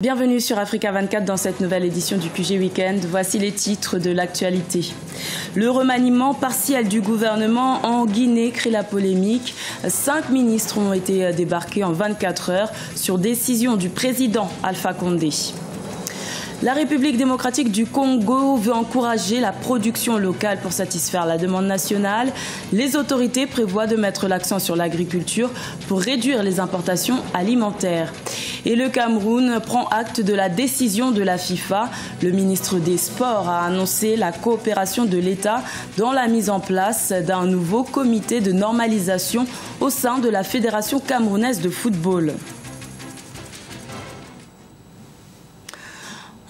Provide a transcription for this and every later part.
Bienvenue sur Africa 24 dans cette nouvelle édition du QG Weekend. Voici les titres de l'actualité. Le remaniement partiel du gouvernement en Guinée crée la polémique. 5 ministres ont été débarqués en 24 heures sur décision du président Alpha Condé. La République démocratique du Congo veut encourager la production locale pour satisfaire la demande nationale. Les autorités prévoient de mettre l'accent sur l'agriculture pour réduire les importations alimentaires. Et le Cameroun prend acte de la décision de la FIFA. Le ministre des Sports a annoncé la coopération de l'État dans la mise en place d'un nouveau comité de normalisation au sein de la Fédération camerounaise de football.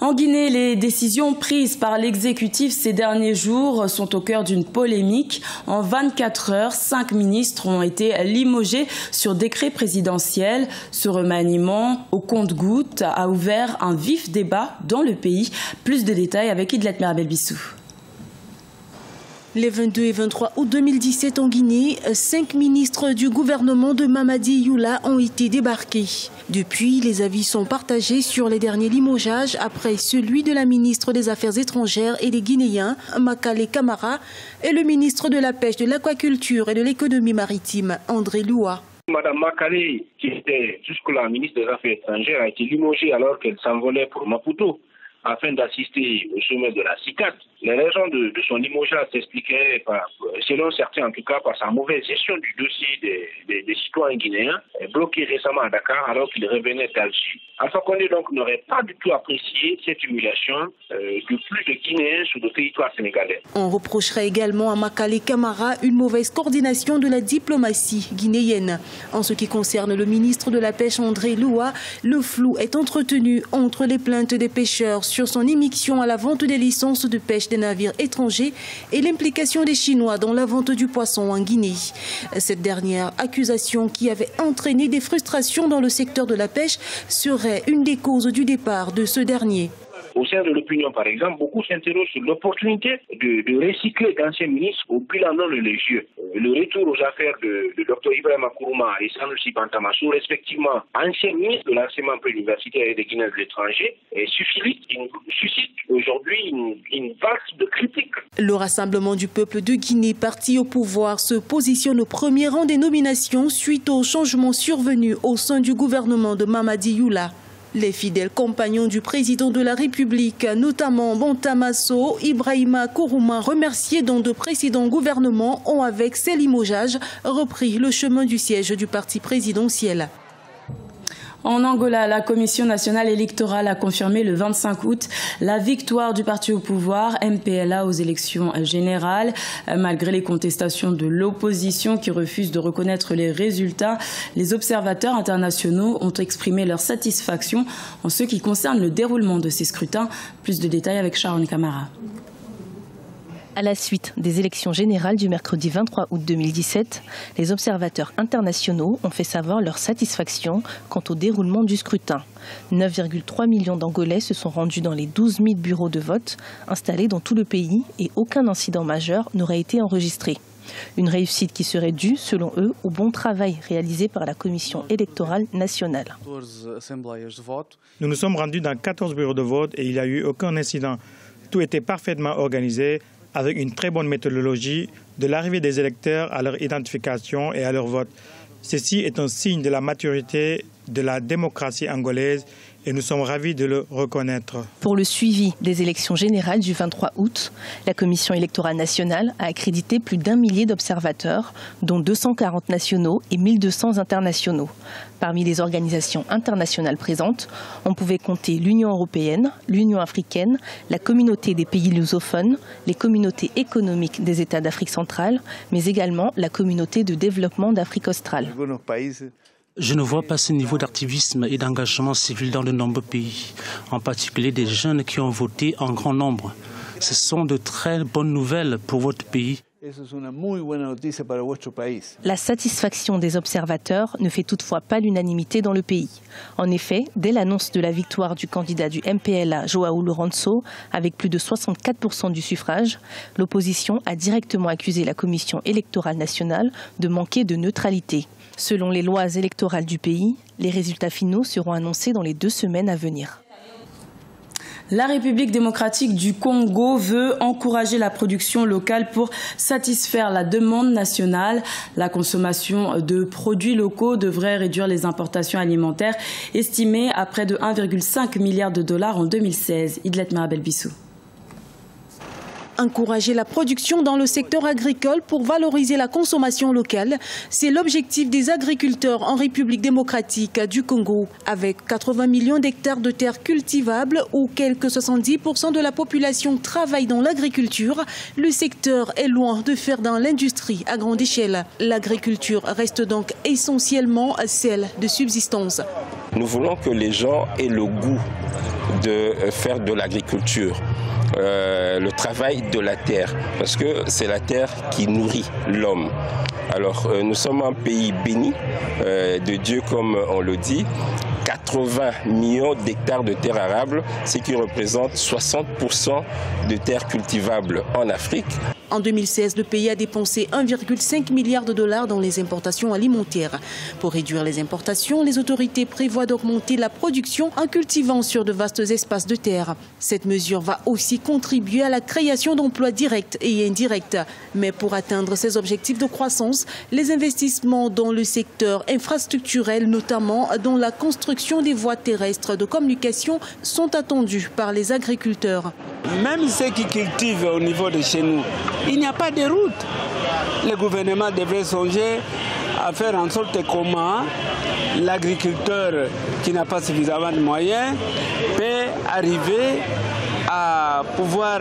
En Guinée, les décisions prises par l'exécutif ces derniers jours sont au cœur d'une polémique. En 24 heures, 5 ministres ont été limogés sur décret présidentiel. Ce remaniement au compte-gouttes a ouvert un vif débat dans le pays. Plus de détails avec Idlet Mirabel-Bissou. Les 22 et 23 août 2017 en Guinée, 5 ministres du gouvernement de Mamadi Youla ont été débarqués. Depuis, les avis sont partagés sur les derniers limogeages après celui de la ministre des Affaires étrangères et des Guinéens, Makale Camara, et le ministre de la Pêche, de l'Aquaculture et de l'Économie maritime, André Loua. Madame Makale, qui était jusque-là ministre des Affaires étrangères, a été limogée alors qu'elle s'envolait pour Maputo afin d'assister au sommet de la CICAD. Les raisons de son limogeage s'expliquaient, selon certains en tout cas, par sa mauvaise gestion du dossier des citoyens guinéens, bloqués récemment à Dakar alors qu'ils revenaient d'Alger. Alpha Condé donc n'aurait pas du tout apprécié cette humiliation de plus de Guinéens sur le territoire sénégalais. On reprocherait également à Makale Camara une mauvaise coordination de la diplomatie guinéenne. En ce qui concerne le ministre de la Pêche André Loua, le flou est entretenu entre les plaintes des pêcheurs sur son immixtion à la vente des licences de pêche des navires étrangers et l'implication des Chinois dans la vente du poisson en Guinée. Cette dernière accusation, qui avait entraîné des frustrations dans le secteur de la pêche, serait une des causes du départ de ce dernier. Au sein de l'opinion, par exemple, beaucoup s'interrogent sur l'opportunité de recycler d'anciens ministres au bilan non religieux. Le retour aux affaires de Dr Ibrahim Kourouma et Sanusi Bantamassou, respectivement anciens ministres de l'enseignement préuniversitaire et des Guinéens de l'étranger, suscite aujourd'hui une vague de critiques. Le Rassemblement du peuple de Guinée, parti au pouvoir, se positionne au premier rang des nominations suite aux changements survenus au sein du gouvernement de Mamadi Youla. Les fidèles compagnons du président de la République, notamment Bantamasso, Ibrahima Kourouma, remerciés dans de précédents gouvernements, ont avec ces limogeages repris le chemin du siège du parti présidentiel. En Angola, la Commission nationale électorale a confirmé le 25 août la victoire du parti au pouvoir, MPLA, aux élections générales. Malgré les contestations de l'opposition qui refuse de reconnaître les résultats, les observateurs internationaux ont exprimé leur satisfaction en ce qui concerne le déroulement de ces scrutins. Plus de détails avec Sharon Camara. À la suite des élections générales du mercredi 23 août 2017, les observateurs internationaux ont fait savoir leur satisfaction quant au déroulement du scrutin. 9,3 millions d'Angolais se sont rendus dans les 12 000 bureaux de vote installés dans tout le pays et aucun incident majeur n'aurait été enregistré. Une réussite qui serait due, selon eux, au bon travail réalisé par la Commission électorale nationale. Nous nous sommes rendus dans 14 bureaux de vote et il n'y a eu aucun incident. Tout était parfaitement organisé, avec une très bonne méthodologie de l'arrivée des électeurs à leur identification et à leur vote. Ceci est un signe de la maturité de la démocratie angolaise et nous sommes ravis de le reconnaître. Pour le suivi des élections générales du 23 août, la Commission électorale nationale a accrédité plus d'1 millier d'observateurs, dont 240 nationaux et 1200 internationaux. Parmi les organisations internationales présentes, on pouvait compter l'Union européenne, l'Union africaine, la communauté des pays lusophones, les communautés économiques des États d'Afrique centrale, mais également la communauté de développement d'Afrique australe. Je ne vois pas ce niveau d'activisme et d'engagement civil dans de nombreux pays, en particulier des jeunes qui ont voté en grand nombre. Ce sont de très bonnes nouvelles pour votre pays. La satisfaction des observateurs ne fait toutefois pas l'unanimité dans le pays. En effet, dès l'annonce de la victoire du candidat du MPLA, João Lourenço, avec plus de 64% du suffrage, l'opposition a directement accusé la Commission électorale nationale de manquer de neutralité. Selon les lois électorales du pays, les résultats finaux seront annoncés dans les 2 semaines à venir. La République démocratique du Congo veut encourager la production locale pour satisfaire la demande nationale. La consommation de produits locaux devrait réduire les importations alimentaires estimées à près de 1,5 milliard de dollars en 2016. Idlet Marabel-Bissou. Encourager la production dans le secteur agricole pour valoriser la consommation locale, c'est l'objectif des agriculteurs en République démocratique du Congo. Avec 80 millions d'hectares de terres cultivables où quelques 70% de la population travaille dans l'agriculture, le secteur est loin de faire dans l'industrie à grande échelle. L'agriculture reste donc essentiellement celle de subsistance. Nous voulons que les gens aient le goût de faire de l'agriculture. Le travail de la terre, parce que c'est la terre qui nourrit l'homme. Alors nous sommes un pays béni de Dieu, comme on le dit. 80 millions d'hectares de terres arables, ce qui représente 60% de terres cultivables en Afrique. En 2016, le pays a dépensé 1,5 milliard de dollars dans les importations alimentaires. Pour réduire les importations, les autorités prévoient d'augmenter la production en cultivant sur de vastes espaces de terre. Cette mesure va aussi contribuer à la création d'emplois directs et indirects. Mais pour atteindre ces objectifs de croissance, les investissements dans le secteur infrastructurel, notamment dans la construction des voies terrestres de communication, sont attendus par les agriculteurs. Même ceux qui cultivent au niveau de chez nous, il n'y a pas de route. Le gouvernement devrait songer à faire en sorte comment l'agriculteur qui n'a pas suffisamment de moyens peut arriver à pouvoir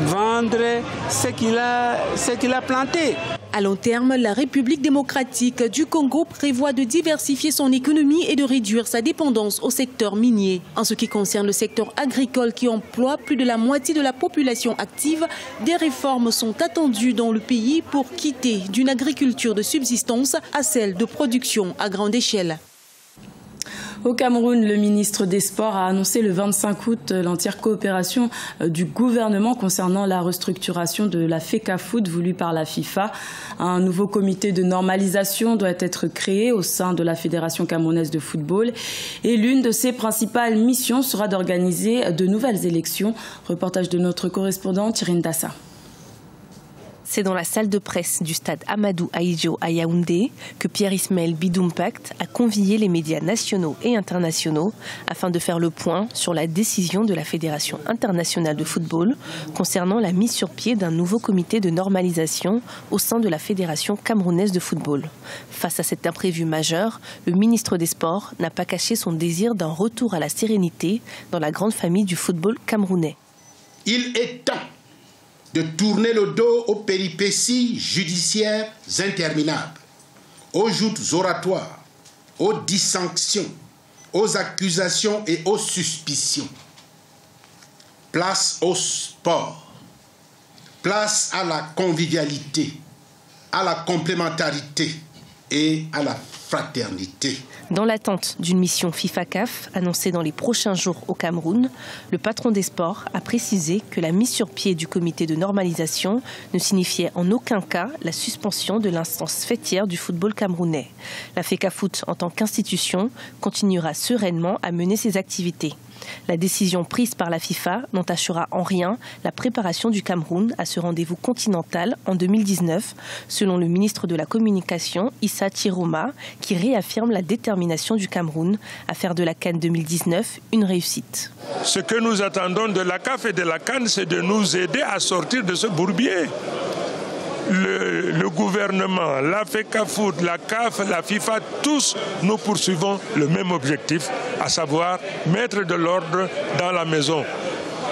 vendre ce qu'il a planté. À long terme, la République démocratique du Congo prévoit de diversifier son économie et de réduire sa dépendance au secteur minier. En ce qui concerne le secteur agricole qui emploie plus de la moitié de la population active, des réformes sont attendues dans le pays pour quitter d'une agriculture de subsistance à celle de production à grande échelle. Au Cameroun, le ministre des Sports a annoncé le 25 août l'entière coopération du gouvernement concernant la restructuration de la FECAFOOT voulue par la FIFA. Un nouveau comité de normalisation doit être créé au sein de la Fédération camerounaise de football et l'une de ses principales missions sera d'organiser de nouvelles élections. Reportage de notre correspondant Thierry Ndassa. C'est dans la salle de presse du stade Amadou Ahidjo à Yaoundé que Pierre-Ismaël Bidoumpact a convié les médias nationaux et internationaux afin de faire le point sur la décision de la Fédération internationale de football concernant la mise sur pied d'un nouveau comité de normalisation au sein de la Fédération camerounaise de football. Face à cet imprévu majeur, le ministre des Sports n'a pas caché son désir d'un retour à la sérénité dans la grande famille du football camerounais. Il est temps de tourner le dos aux péripéties judiciaires interminables, aux joutes oratoires, aux dissanctions, aux accusations et aux suspicions. Place au sport, place à la convivialité, à la complémentarité et à la fraternité. Dans l'attente d'une mission FIFA-CAF annoncée dans les prochains jours au Cameroun, le patron des sports a précisé que la mise sur pied du comité de normalisation ne signifiait en aucun cas la suspension de l'instance fêtière du football camerounais. La FECAFOOT, en tant qu'institution, continuera sereinement à mener ses activités. La décision prise par la FIFA n'entachera en rien la préparation du Cameroun à ce rendez-vous continental en 2019, selon le ministre de la Communication, Issa Chiroma, qui réaffirme la détermination du Cameroun à faire de la CAN 2019 une réussite. Ce que nous attendons de la CAF et de la CAN, c'est de nous aider à sortir de ce bourbier. Le gouvernement, la FECAFOOT, la CAF, la FIFA, tous nous poursuivons le même objectif, à savoir mettre de l'ordre dans la maison.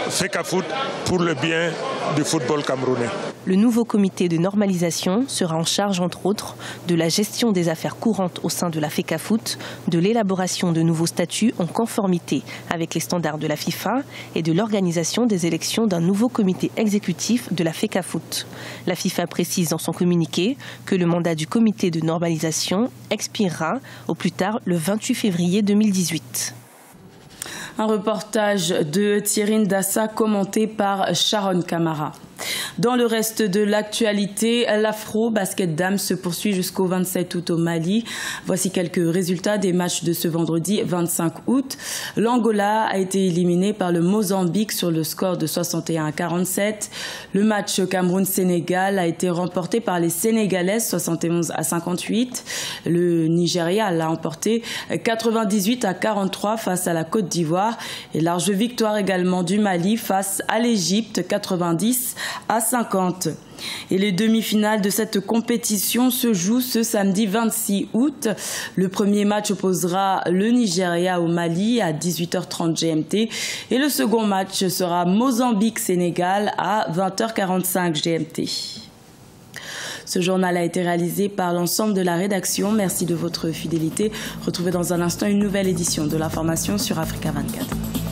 FECAFOOT pour le bien du football camerounais. Le nouveau comité de normalisation sera en charge, entre autres, de la gestion des affaires courantes au sein de la FECAFOOT, de l'élaboration de nouveaux statuts en conformité avec les standards de la FIFA et de l'organisation des élections d'un nouveau comité exécutif de la FECAFOOT. La FIFA précise dans son communiqué que le mandat du comité de normalisation expirera au plus tard le 28 février 2018. Un reportage de Thierry Ndassa commenté par Sharon Camara. Dans le reste de l'actualité, l'Afro-Basket Dame se poursuit jusqu'au 27 août au Mali. Voici quelques résultats des matchs de ce vendredi 25 août. L'Angola a été éliminé par le Mozambique sur le score de 61-47. Le match Cameroun-Sénégal a été remporté par les Sénégalaises 71-58. Le Nigeria l'a emporté 98-43 face à la Côte d'Ivoire. Et large victoire également du Mali face à l'Égypte 90-50. Et les demi-finales de cette compétition se jouent ce samedi 26 août. Le premier match opposera le Nigeria au Mali à 18h30 GMT. Et le second match sera Mozambique-Sénégal à 20h45 GMT. Ce journal a été réalisé par l'ensemble de la rédaction. Merci de votre fidélité. Retrouvez dans un instant une nouvelle édition de l'information sur Africa 24.